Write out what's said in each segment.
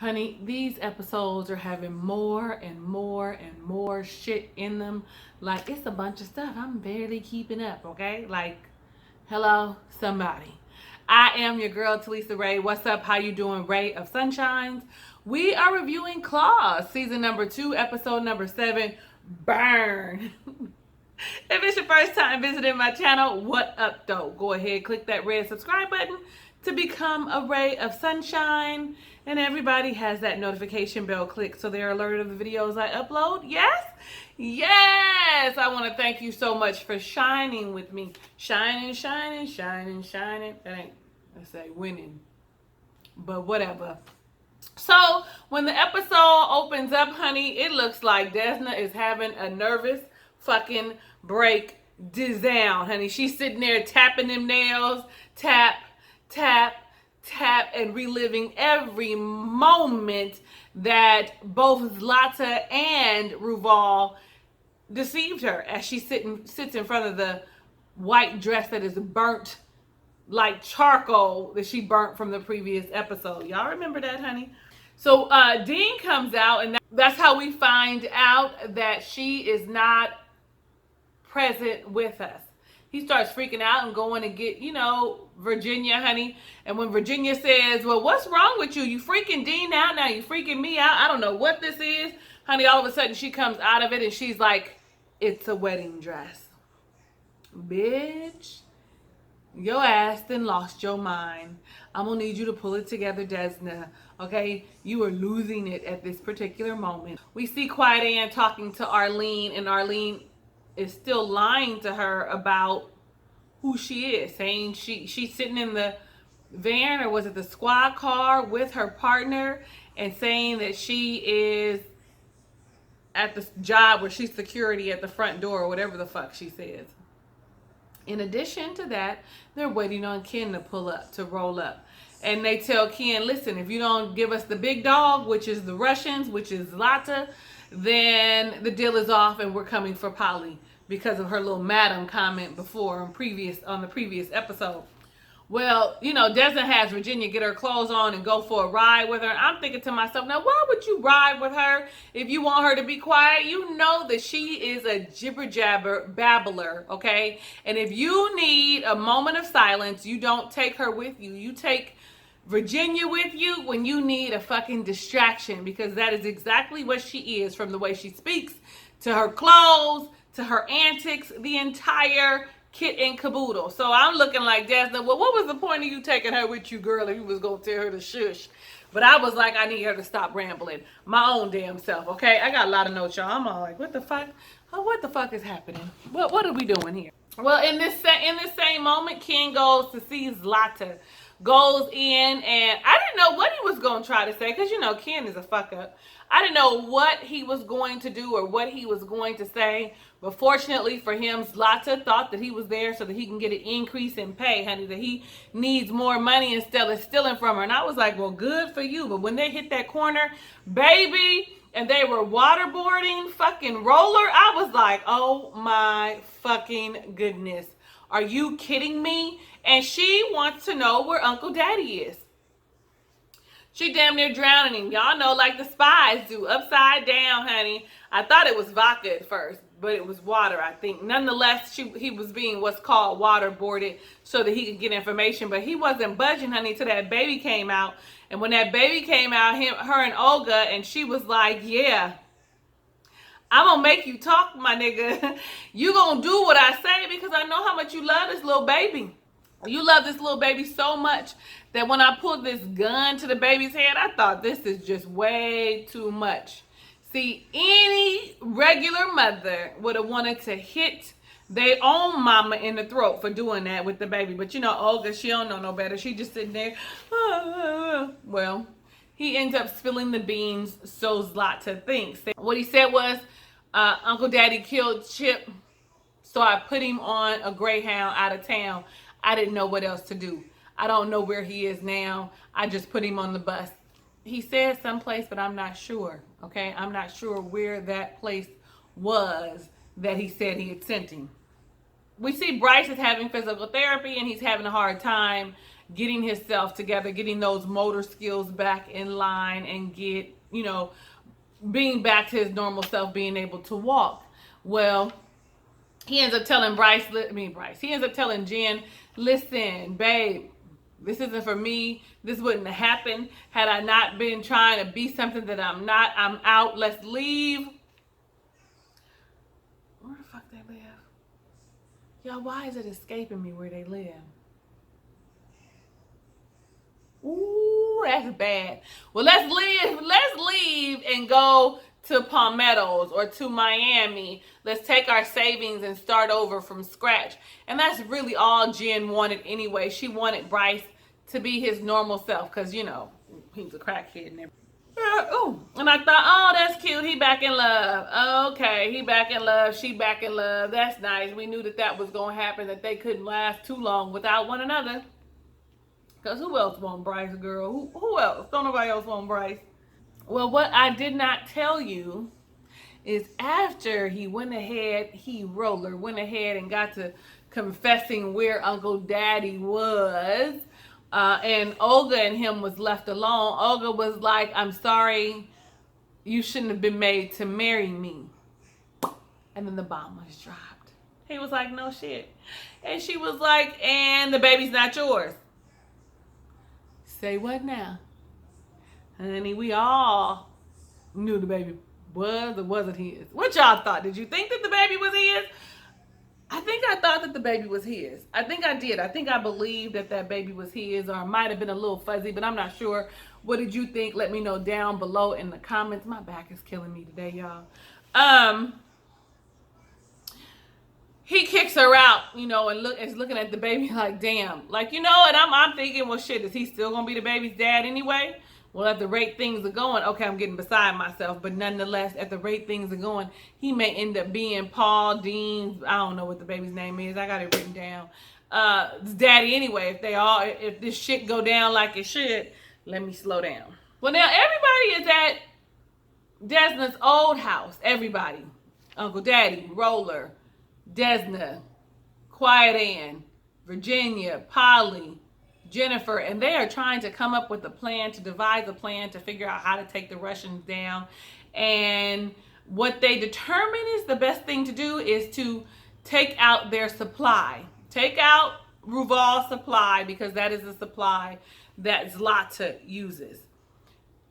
Honey, these episodes are having more and more and more shit in them. Like, it's a bunch of stuff. I'm barely keeping up, okay? Like, hello, somebody. I am your girl, Talisa Rae. What's up? How you doing? Ray of Sunshines. We are reviewing Claws, season number 2, episode number 7, Burn. If it's your first time visiting my channel, what up though? Go ahead, click that red subscribe button to become a ray of sunshine. And everybody has that notification bell clicked so they're alerted of the videos I upload. Yes? Yes! I want to thank you so much for shining with me. Shining, shining, shining, shining. That ain't, let's say, winning. But whatever. So, when the episode opens up, honey, it looks like Desna is having a nervous fucking break down, honey. She's sitting there tapping them nails, tap, tap, tap, and reliving every moment that both Zlata and Ruval deceived her as she sits in front of the white dress that is burnt like charcoal that she burnt from the previous episode. Y'all remember that, honey? So Dean comes out, and that's how we find out that she is not present with us. He starts freaking out and going to get, Virginia, honey. And when Virginia says, well, what's wrong with you? You freaking Dean out now. You freaking me out. I don't know what this is. Honey, all of a sudden she comes out of it and she's like, it's a wedding dress. Bitch, your ass done lost your mind. I'm going to need you to pull it together, Desna. Okay? You are losing it at this particular moment. We see Quiet Ann talking to Arlene, and Arlene is still lying to her about who she is, saying she's sitting in the van, or was it the squad car, with her partner, and saying that she is at the job where she's security at the front door, or whatever the fuck she says. In addition to that, they're waiting on Ken to pull up, to roll up. And they tell Ken, listen, if you don't give us the big dog, which is the Russians, which is Zlata, then the deal is off and we're coming for Polly, because of her little madam comment before on the previous episode. Well, Desna has Virginia get her clothes on and go for a ride with her. I'm thinking to myself, now why would you ride with her if you want her to be quiet? You know that she is a jibber jabber babbler, okay? And if you need a moment of silence, you don't take her with you. You take Virginia with you when you need a fucking distraction, because that is exactly what she is, from the way she speaks, to her clothes, to her antics, the entire kit and caboodle. So I'm looking like, Desna, well, what was the point of you taking her with you, girl, if you was going to tell her to shush? But I was like, I need her to stop rambling. My own damn self, okay? I got a lot of notes, y'all. I'm all like, what the fuck? Oh, what the fuck is happening? What are we doing here? Well, in this same moment, Ken goes to see Zlata. Goes in, and I didn't know what he was going to try to say, because, Ken is a fuck up. I didn't know what he was going to do or what he was going to say. But fortunately for him, Zlata thought that he was there so that he can get an increase in pay, honey, that he needs more money instead of stealing from her. And I was like, well, good for you. But when they hit that corner, baby, and they were waterboarding fucking Roller, I was like, oh my fucking goodness. Are you kidding me? And she wants to know where Uncle Daddy is. She damn near drowning him. Y'all know, like the spies do, upside down, honey. I thought it was vodka at first, but it was water, I think. Nonetheless, he was being what's called waterboarded so that he could get information. But he wasn't budging, honey, till that baby came out. And when that baby came out, her and Olga, and she was like, yeah, I'm going to make you talk, my nigga. You going to do what I say, because I know how much you love this little baby. You love this little baby so much that when I pulled this gun to the baby's head, I thought, this is just way too much. See, any regular mother would have wanted to hit their own mama in the throat for doing that with the baby. But Olga, she don't know no better. She just sitting there. Well, he ends up spilling the beans, so Zlata thinks. What he said was, Uncle Daddy killed Chip, so I put him on a Greyhound out of town. I didn't know what else to do. I don't know where he is now. I just put him on the bus. He said someplace, but I'm not sure, okay? I'm not sure where that place was that he said he had sent him. We see Bryce is having physical therapy, and he's having a hard time. getting himself together, getting those motor skills back in line, and being back to his normal self, being able to walk. Well, he ends up telling he ends up telling Jen, listen, babe, this isn't for me. This wouldn't have happened had I not been trying to be something that I'm not. I'm out. Let's leave. Where the fuck they live? Y'all, why is it escaping me where they live? Ooh, that's bad. Well, let's leave and go to Palmettos or to Miami. Let's take our savings and start over from scratch. And that's really all Jen wanted anyway. She wanted Bryce to be his normal self because, he's a crackhead and everything. And I thought, oh, that's cute. He back in love. Okay, he back in love. She back in love. That's nice. We knew that was going to happen, that they couldn't last too long without one another. Because who else want Bryce, girl? Who else? Don't nobody else want Bryce. Well, what I did not tell you is after Roller went ahead and got to confessing where Uncle Daddy was, and Olga and him was left alone. Olga was like, I'm sorry, you shouldn't have been made to marry me. And then the bomb was dropped. He was like, no shit. And she was like, and the baby's not yours. Say what now? Honey, we all knew the baby was or wasn't his. What y'all thought? Did you think that the baby was his? I think I thought that the baby was his. I think I did. I think I believed that baby was his, or it might have been a little fuzzy, but I'm not sure. What did you think? Let me know down below in the comments. My back is killing me today, y'all. He kicks her out, and is looking at the baby like, damn. Like, and I'm thinking, well, shit, is he still going to be the baby's dad anyway? Well, at the rate things are going, okay, I'm getting beside myself, but nonetheless, at the rate things are going, he may end up being Paul Dean. I don't know what the baby's name is. I got it written down. Daddy anyway. If this shit go down like it should, let me slow down. Well, now everybody is at Desna's old house. Everybody. Uncle Daddy, Roller, Desna, Quiet Ann, Virginia, Polly, Jennifer, and they are trying to come up with a plan, to devise a plan to figure out how to take the Russians down. And what they determine is the best thing to do is to take out their supply. Take out Ruval's supply, because that is the supply that Zlata uses.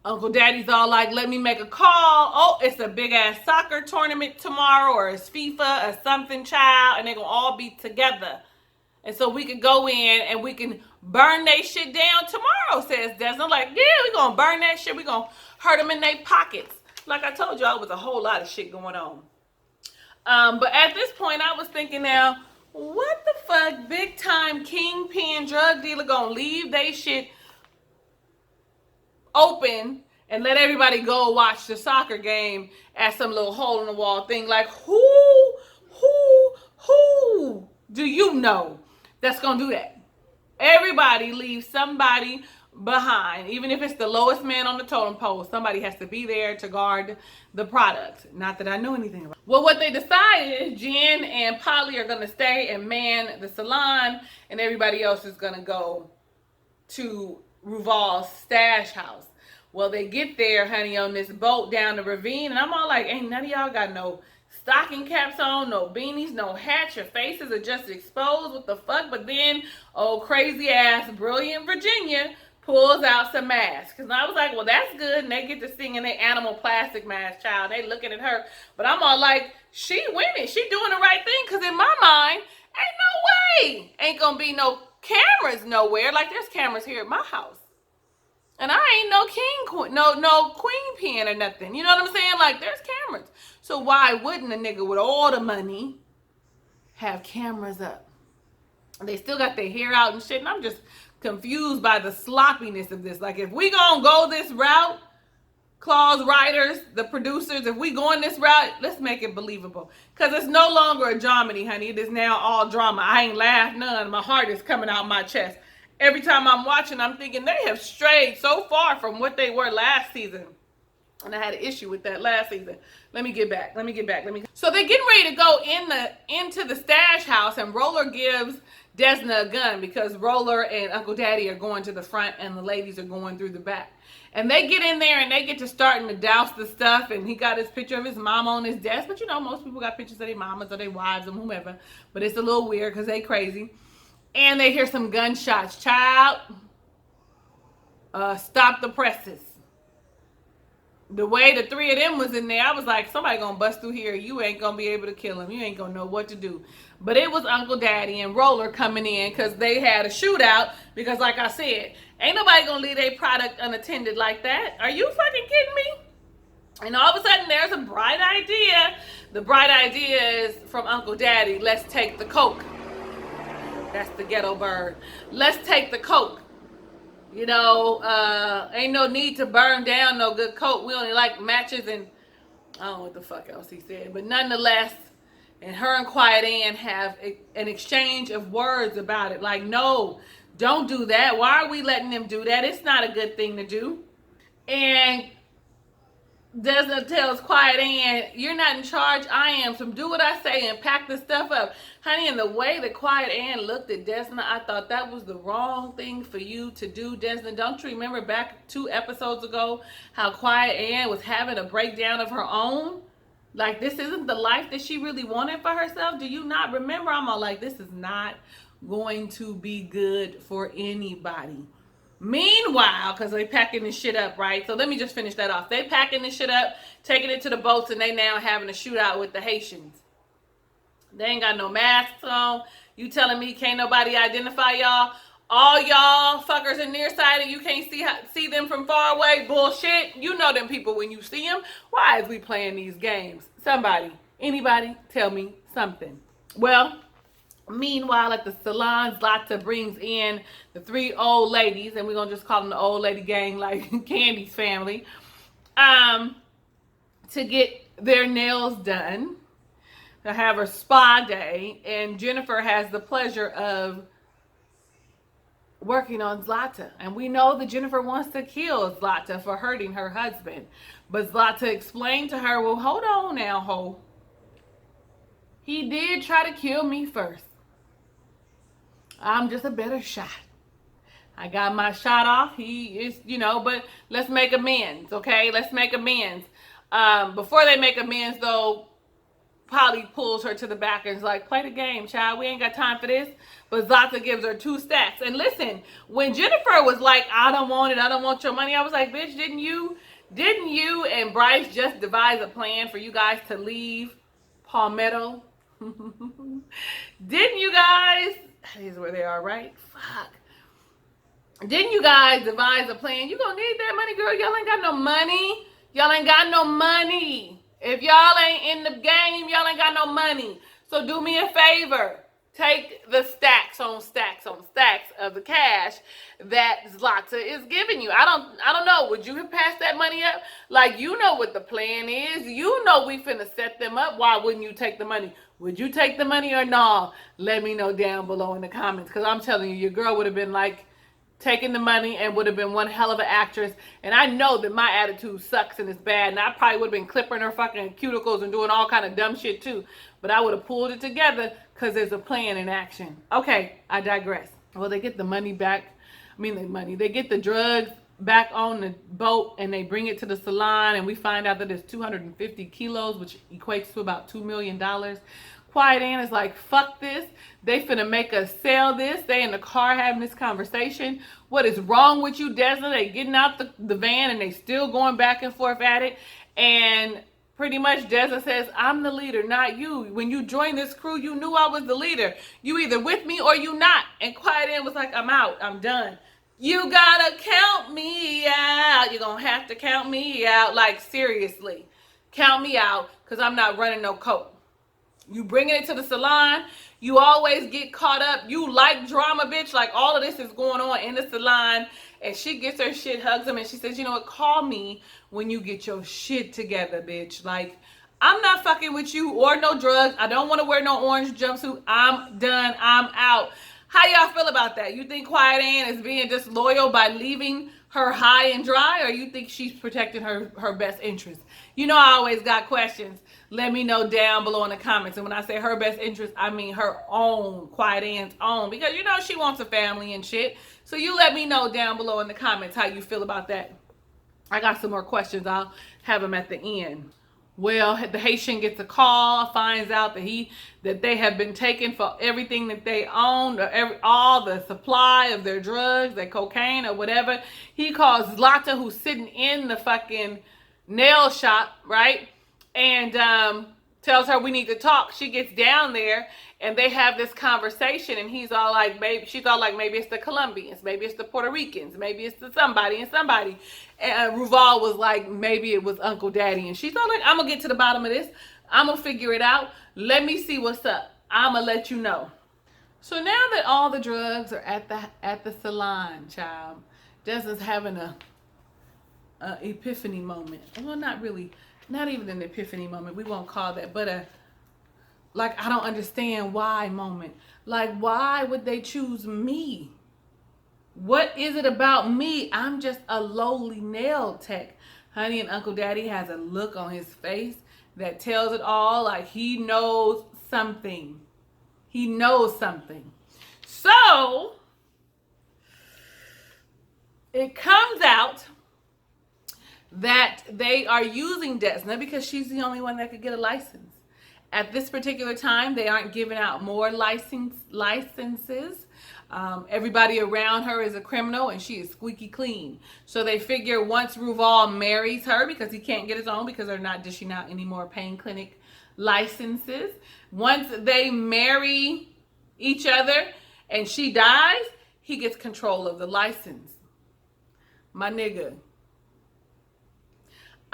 Uncle Daddy's all like, let me make a call. Oh, it's a big ass soccer tournament tomorrow, or it's FIFA or something, child, and they're gonna all be together. And so we can go in and we can burn they shit down tomorrow, says Desna. Like, yeah, we're gonna burn that shit. We're gonna hurt them in their pockets. Like I told y'all, it was a whole lot of shit going on. But at this point, I was thinking now, what the fuck, big time kingpin drug dealer gonna leave they shit open and let everybody go watch the soccer game at some little hole in the wall thing? Like, who do you know that's gonna do that? Everybody leaves somebody behind. Even if it's the lowest man on the totem pole, somebody has to be there to guard the product. Not that I know anything about it. Well, what they decided is Jen and Polly are gonna stay and man the salon, and everybody else is gonna go to Ruval's stash house. Well, they get there, honey, on this boat down the ravine, and I'm all like, ain't none of y'all got no stocking caps on, no beanies, no hats. Your faces are just exposed. What the fuck? But then, crazy ass, brilliant Virginia pulls out some masks. Because I was like, well, that's good. And they get to sing in their animal plastic mask, child. They looking at her. But I'm all like, she winning. She doing the right thing. Because in my mind, ain't no way. Ain't going to be no cameras nowhere. Like, there's cameras here at my house. And I ain't no queen pin or nothing. You know what I'm saying? Like, there's cameras. So why wouldn't a nigga with all the money have cameras up? And they still got their hair out and shit. And I'm just confused by the sloppiness of this. Like, if we gonna go this route, Claus writers, the producers, if we going this route, let's make it believable. Because it's no longer a dramedy, honey. It is now all drama. I ain't laughed none. My heart is coming out my chest. Every time I'm watching, I'm thinking they have strayed so far from what they were last season. And I had an issue with that last season. Let me get back. So they're getting ready to go into the stash house, and Roller gives Desna a gun because Roller and Uncle Daddy are going to the front and the ladies are going through the back. And they get in there and they get to starting to douse the stuff, and he got his picture of his mom on his desk. But you know, most people got pictures of their mamas or their wives or whomever. But it's a little weird because they crazy. And they hear some gunshots. Child, stop the presses. The way the three of them was in there, I was like, somebody gonna bust through here. You ain't gonna be able to kill him. You ain't gonna know what to do. But it was Uncle Daddy and Roller coming in because they had a shootout. Because like I said, ain't nobody gonna leave their product unattended like that. Are you fucking kidding me? And all of a sudden, there's a bright idea. The bright idea is from Uncle Daddy. Let's take the coke. That's the ghetto bird. Let's take the coke. You know, ain't no need to burn down no good coke. We only like matches and I don't know what the fuck else he said. But nonetheless, and her and Quiet Ann have an exchange of words about it. Like, no, don't do that. Why are we letting them do that? It's not a good thing to do. And Desna tells Quiet Ann, you're not in charge, I am, so do what I say and pack the stuff up. Honey, and the way that Quiet Ann looked at Desna, I thought that was the wrong thing for you to do, Desna. Don't you remember back 2 episodes ago how Quiet Ann was having a breakdown of her own? Like, this isn't the life that she really wanted for herself? Do you not remember? I'm all like, this is not going to be good for anybody. Meanwhile, because they packing this shit up, right? So let me just finish that off. They packing this shit up, taking it to the boats, and they now having a shootout with the Haitians. They ain't got no masks on. You telling me can't nobody identify y'all? All y'all fuckers are nearsighted. You can't see them from far away. Bullshit. You know them people when you see them. Why is we playing these games? Somebody, anybody, tell me something. Well, meanwhile, at the salon, Zlata brings in the 3 old ladies, and we're going to just call them the old lady gang, like Candy's family, to get their nails done, to have her spa day, and Jennifer has the pleasure of working on Zlata. And we know that Jennifer wants to kill Zlata for hurting her husband. But Zlata explained to her, well, hold on now, ho. He did try to kill me first. I'm just a better shot. I got my shot off. He is, you know, but let's make amends, okay? Let's make amends. Before they make amends, though, Polly pulls her to the back and is like, play the game, child. We ain't got time for this. But Zlata gives her 2 stacks. And listen, when Jennifer was like, I don't want it, I don't want your money, I was like, bitch, didn't you and Bryce just devise a plan for you guys to leave Palmetto? Didn't you guys? Here's where they are, right? Fuck. Didn't you guys devise a plan? You gonna need that money, girl. Y'all ain't got no money. Y'all ain't got no money. If y'all ain't in the game, y'all ain't got no money. So do me a favor. Take the stacks on stacks on stacks of the cash that Zlata is giving you. I don't know. Would you have passed that money up? Like, you know what the plan is. You know we finna set them up. Why wouldn't you take the money? Would you take the money or no? Let me know down below in the comments. Because I'm telling you, your girl would have been like, taking the money and would have been one hell of an actress. And I know that my attitude sucks and it's bad. And I probably would have been clipping her fucking cuticles and doing all kind of dumb shit too. But I would have pulled it together because there's a plan in action. Okay, I digress. Well, they get the money back. They get the drugs back on the boat and they bring it to the salon. And we find out that it's 250 kilos, which equates to about $2 million. Quiet Ann is like, fuck this. They finna make us sell this. They in the car having this conversation. What is wrong with you, Desna? They getting out the van and they still going back and forth at it. And pretty much Desna says, I'm the leader, not you. When you joined this crew, you knew I was the leader. You either with me or you not. And Quiet Ann was like, I'm out. I'm done. You gotta count me out. You're gonna have to count me out. Like, seriously. Count me out because I'm not running no coke. You bringing it to the salon. You always get caught up. You like drama, bitch. Like, all of this is going on in the salon. And she gets her shit, hugs him, and she says, you know what? Call me when you get your shit together, bitch. Like, I'm not fucking with you or no drugs. I don't want to wear no orange jumpsuit. I'm done. I'm out. How y'all feel about that? You think Quiet Ann is being disloyal by leaving her high and dry, or you think she's protecting her best interest? You know, I always got questions. Let me know down below in the comments. And when I say her best interest, I mean her own, Quiet Ann's own, because you know she wants a family and shit. So you let me know down below in the comments how you feel about that. I got some more questions. I'll have them at the end. Well, the Haitian gets a call, finds out that they have been taken for everything that they owned, or all the supply of their drugs, their cocaine or whatever. He calls Lotta, who's sitting in the fucking nail shop, right? And tells her we need to talk. She gets down there and they have this conversation, and she's all like, maybe it's the Colombians, maybe it's the Puerto Ricans, maybe it's the somebody and somebody. And Ruval was like, maybe it was Uncle Daddy. And she's all like, I'm gonna get to the bottom of this. I'm gonna figure it out. Let me see what's up. I'm gonna let you know. So now that all the drugs are at the salon, child, Desna's having a epiphany moment. Well, not really. Not even an epiphany moment. We won't call that, but I don't understand why moment. Like, why would they choose me? What is it about me? I'm just a lowly nail tech. Honey, and Uncle Daddy has a look on his face that tells it all. Like, he knows something. He knows something. So, it comes out that they are using Desna because she's the only one that could get a license. At this particular time, they aren't giving out more licenses. Everybody around her is a criminal, and she is squeaky clean. So they figure once Ruval marries her, because he can't get his own because they're not dishing out any more pain clinic licenses. Once they marry each other and she dies, he gets control of the license. My nigga.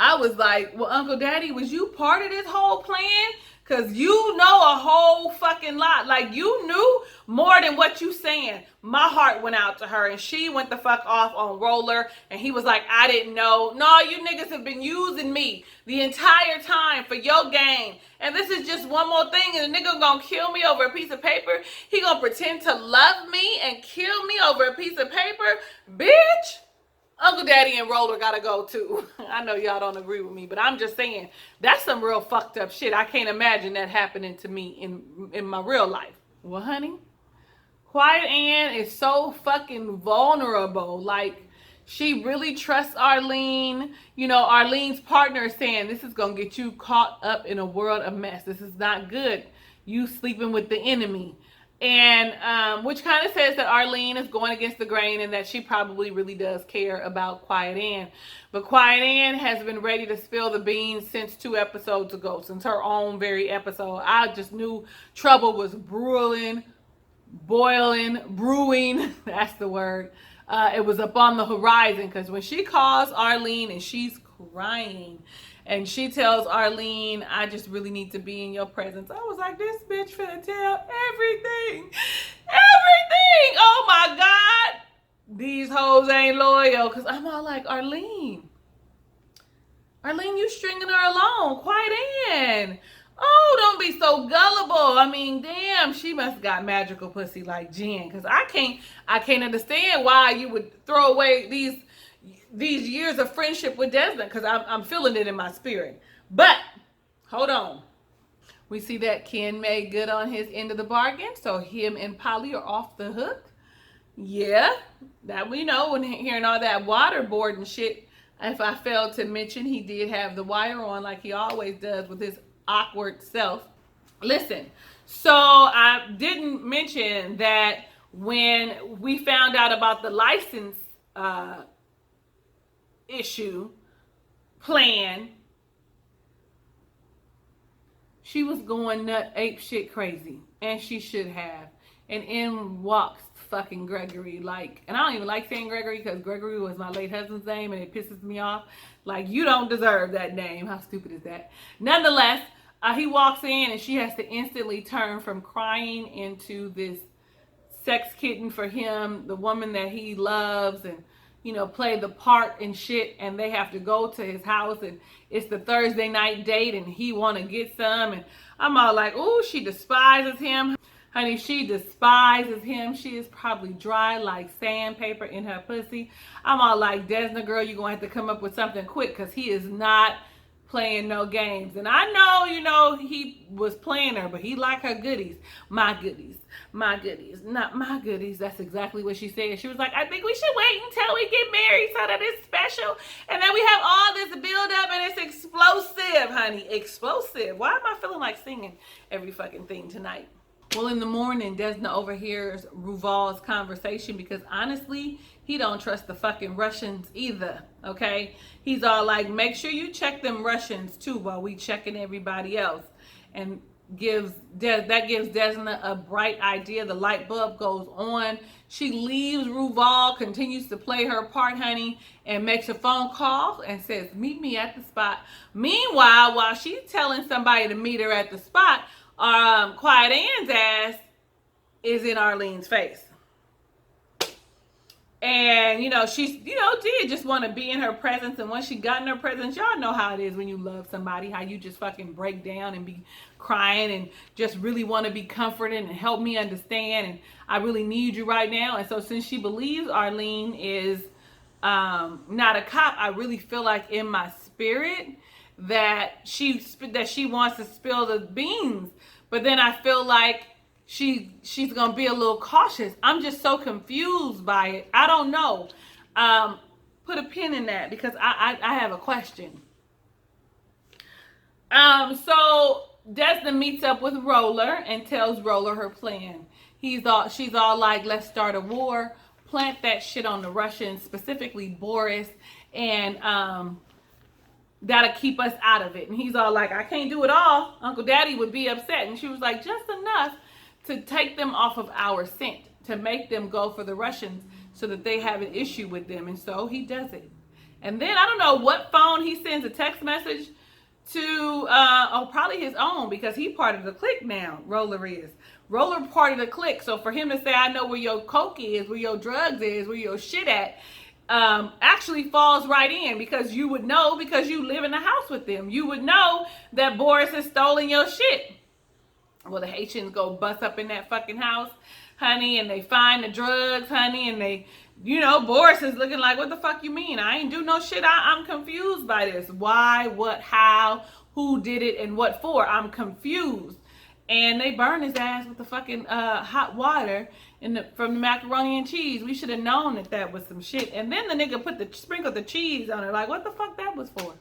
I was like, well, Uncle Daddy, was you part of this whole plan? Because you know a whole fucking lot. Like, you knew more than what you saying. My heart went out to her, and she went the fuck off on Roller, and he was like, I didn't know. No, you niggas have been using me the entire time for your gain. And this is just one more thing, and the nigga gonna kill me over a piece of paper. He gonna pretend to love me and kill me over a piece of paper. Bitch. Uncle Daddy and Roller gotta go too. I know y'all don't agree with me, but I'm just saying that's some real fucked up shit. I can't imagine that happening to me in my real life. Well, honey, Quiet Ann is so fucking vulnerable. Like, she really trusts Arlene. You know, Arlene's partner is saying this is gonna get you caught up in a world of mess. This is not good. You sleeping with the enemy. And which kind of says that Arlene is going against the grain and that she probably really does care about Quiet Ann. But Quiet Ann has been ready to spill the beans since 2 episodes ago, since her own very episode. I just knew trouble was brewing, that's the word. It was up on the horizon, because when she calls Arlene and she's crying, and she tells Arlene, I just really need to be in your presence. I was like, this bitch finna tell everything. Everything. Oh my God. These hoes ain't loyal. Because I'm all like, Arlene, you stringing her along. Quiet Ann. Oh, don't be so gullible. I mean, damn, she must got magical pussy like Jen. Because I can't understand why you would throw away these years of friendship with Desna, because I'm feeling it in my spirit. But hold on, we see that Ken made good on his end of the bargain, so him and Polly are off the hook. Yeah, that we know. When hearing all that waterboard and shit, if I failed to mention, he did have the wire on like he always does with his awkward self. Listen, so I didn't mention that when we found out about the license issue plan, she was going ape shit crazy, and she should have. And in walks fucking Gregory, like, and I don't even like saying Gregory because Gregory was my late husband's name and it pisses me off. Like, you don't deserve that name. How stupid is that? Nonetheless, he walks in and she has to instantly turn from crying into this sex kitten for him, the woman that he loves, and you know, play the part and shit, and they have to go to his house, and it's the Thursday night date, and he want to get some, and I'm all like, oh, she despises him. Honey, she despises him. She is probably dry like sandpaper in her pussy. I'm all like, Desna, girl, you're going to have to come up with something quick because he is not playing no games. And I know, he was playing her, but he like her goodies. My goodies. My goodies. Not my goodies. That's exactly what she said. She was like, I think we should wait until we get married so that it's special. And then we have all this build up and it's explosive, honey. Explosive. Why am I feeling like singing every fucking thing tonight? Well, in the morning, Desna overhears Ruval's conversation because honestly, he don't trust the fucking Russians either, okay? He's all like, make sure you check them Russians too while we checking everybody else. And that gives Desna a bright idea. The light bulb goes on. She leaves Ruval, continues to play her part, honey, and makes a phone call and says, meet me at the spot. Meanwhile, while she's telling somebody to meet her at the spot, Quiet Ann's ass is in Arlene's face. And, she, did just want to be in her presence. And once she got in her presence, y'all know how it is when you love somebody, how you just fucking break down and be crying and just really want to be comforted and help me understand. And I really need you right now. And so since she believes Arlene is not a cop, I really feel like in my spirit that she wants to spill the beans. But then I feel like she's gonna be a little cautious. I'm just so confused by it. I don't know. Put a pin in that because I have a question. So Desna meets up with Roller and tells Roller her plan. She's all like, let's start a war, plant that shit on the Russians, specifically Boris, and that'll keep us out of it. And he's all like, I can't do it all. Uncle Daddy would be upset. And she was like, just enough to take them off of our scent, to make them go for the Russians so that they have an issue with them. And so he does it. And then I don't know what phone he sends a text message to, probably his own, because he part of the clique now. Roller is. Roller part of the clique. So for him to say, I know where your coke is, where your drugs is, where your shit at, actually falls right in, because you would know, because you live in the house with them. You would know that Boris has stolen your shit. Well, the Haitians go bust up in that fucking house, honey, and they find the drugs, honey, and they, Boris is looking like, what the fuck you mean? I ain't do no shit. I'm confused by this. Why, what, how, who did it, and what for? I'm confused. And they burn his ass with the fucking hot water from the macaroni and cheese. We should have known that was some shit. And then the nigga sprinkled the cheese on it. Like, what the fuck that was for?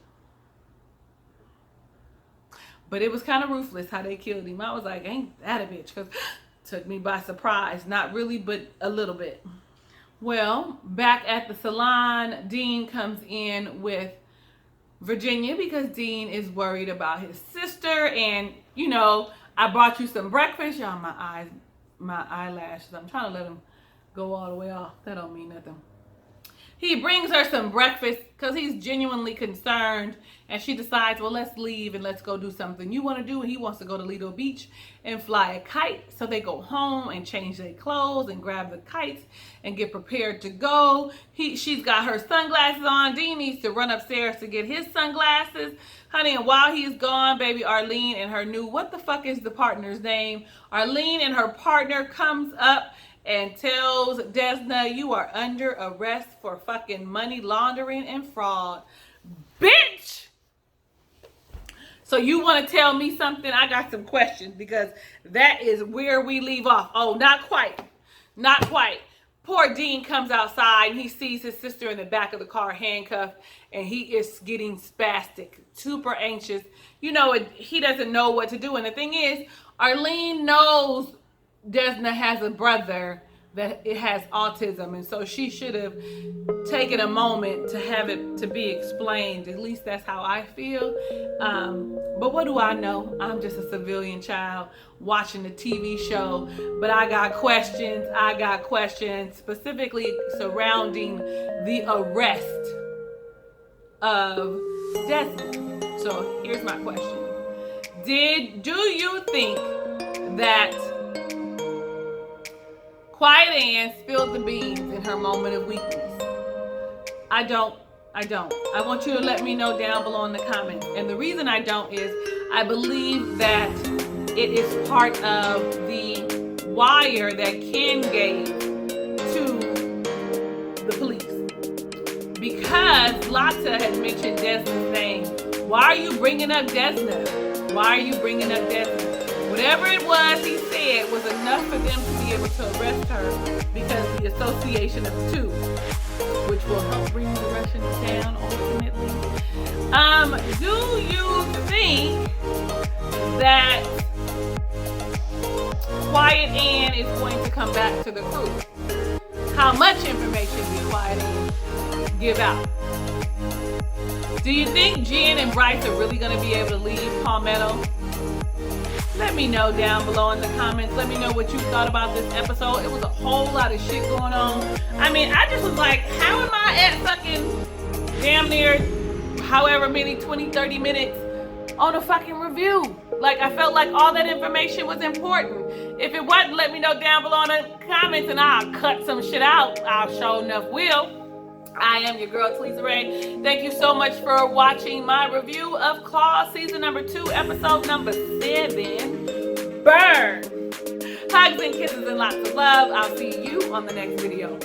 But it was kind of ruthless how they killed him. I was like, ain't that a bitch? Because took me by surprise. Not really, but a little bit. Well, back at the salon, Dean comes in with Virginia because Dean is worried about his sister. And, I brought you some breakfast. Y'all, my eyelashes. I'm trying to let them go all the way off. That don't mean nothing. He brings her some breakfast because he's genuinely concerned. And she decides, well, let's leave and let's go do something you want to do. And he wants to go to Lido Beach and fly a kite. So they go home and change their clothes and grab the kites and get prepared to go. She's got her sunglasses on. Dean needs to run upstairs to get his sunglasses. Honey, and while he's gone, baby Arlene and her new, what the fuck is the partner's name? Arlene and her partner comes up and tells Desna, you are under arrest for fucking money laundering and fraud. Bitch! So you want to tell me something? I got some questions, because that is where we leave off. Oh, not quite. Not quite. Poor Dean comes outside and he sees his sister in the back of the car handcuffed, and he is getting spastic, super anxious. He doesn't know what to do. And the thing is, Arlene knows Desna has a brother that it has autism, and so she should have taken a moment to have it to be explained. At least that's how I feel. But what do I know? I'm just a civilian child watching the TV show. But I got questions. Specifically surrounding the arrest of Desna. So here's my question. Do you think that Quiet Ann spilled the beans in her moment of weakness? I don't. I want you to let me know down below in the comments. And the reason I don't is I believe that it is part of the wire that Ken gave to the police. Because Lotta had mentioned Desna's name. Why are you bringing up Desna? Why are you bringing up Desna? Whatever it was he said was enough for them to be able to arrest her because the association of two, which will help bring the Russians down ultimately. Do you think that Quiet Ann is going to come back to the crew? How much information did Quiet Ann give out? Do you think Jen and Bryce are really going to be able to leave Palmetto? Let me know down below in the comments. Let me know what you thought about this episode. It was a whole lot of shit going on. I mean, I just was like, how am I at fucking damn near however many 20-30 minutes on a fucking review? Like, I felt like all that information was important. If it wasn't, let me know down below in the comments and I'll cut some shit out. I'll sure enough will. I am your girl, Talisa Rae. Thank you so much for watching my review of Claw Season number 2, episode number 7. Burn! Hugs and kisses and lots of love. I'll see you on the next video.